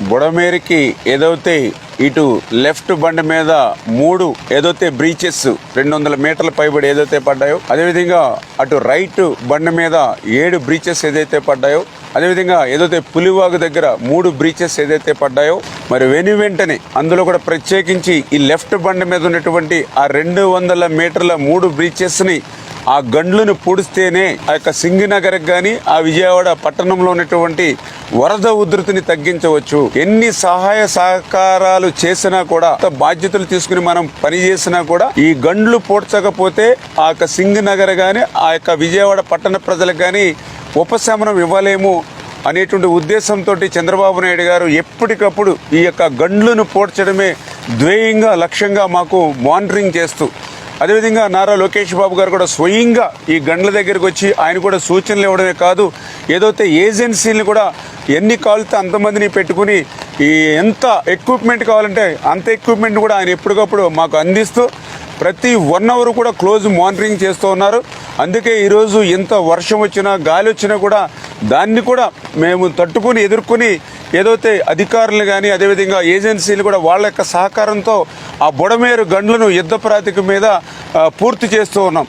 బుడమేరికి ఏదైతే ఇటు లెఫ్ట్ బండి మీద 3 ఏదైతే బ్రీచెస్ 200 మీటర్ల పైబడి ఏదైతే పడ్డాయో, అదేవిధంగా అటు రైట్ బండి మీద 7 బ్రీచెస్ ఏదైతే పడ్డాయో, అదేవిధంగా ఏదైతే పులివాగు దగ్గర 3 బ్రీచెస్ ఏదైతే పడ్డాయో, మరి వెంటనే అందులో కూడా ప్రత్యేకించి ఈ లెఫ్ట్ బండి మీద ఉన్నటువంటి ఆ 200 మీటర్ల 3 బ్రీచెస్ని ఆ గండ్లను పూడిస్తేనే ఆ యొక్క సింగనగర్కి కానీ ఆ విజయవాడ పట్టణంలో ఉన్నటువంటి వరద ఉధృతిని తగ్గించవచ్చు. ఎన్ని సహాయ సహకారాలు చేసినా కూడా, బాధ్యతలు తీసుకుని మనం పని చేసినా కూడా ఈ గండ్లు పూడ్చకపోతే ఆ యొక్క సింగనగర్ కానీ ఆ యొక్క విజయవాడ పట్టణ ప్రజలకు కానీ ఉపశమనం ఇవ్వలేము అనేటువంటి ఉద్దేశంతో చంద్రబాబు నాయుడు గారు ఎప్పటికప్పుడు ఈ యొక్క గండ్లను పూడ్చడమే ధ్యేయంగా లక్ష్యంగా మాకు మానిటరింగ్ చేస్తూ, అదేవిధంగా నారా లోకేష్ బాబు గారు కూడా స్వయంగా ఈ గండ్ల దగ్గరికి వచ్చి ఆయన కూడా సూచనలు ఇవ్వడమే కాదు, ఏదైతే ఏజెన్సీలను కూడా ఎన్ని కావాలితే అంతమందిని పెట్టుకుని ఈ ఎంత ఎక్విప్మెంట్ కావాలంటే అంత ఎక్విప్మెంట్ కూడా ఆయన ఎప్పటికప్పుడు మాకు అందిస్తూ ప్రతి 1 అవర్ కూడా క్లోజ్ మానిటరింగ్ చేస్తూ ఉన్నారు. అందుకే ఈరోజు ఎంత వర్షం వచ్చినా గాలి వచ్చినా కూడా దాన్ని కూడా మేము తట్టుకుని ఎదుర్కొని ఏదైతే అధికారులు కానీ అదేవిధంగా ఏజెన్సీలు కూడా వాళ్ళ యొక్క సహకారంతో ఆ బుడమేరు గండ్లను యుద్ధ ప్రాతిక మీద పూర్తి చేస్తూ ఉన్నాం.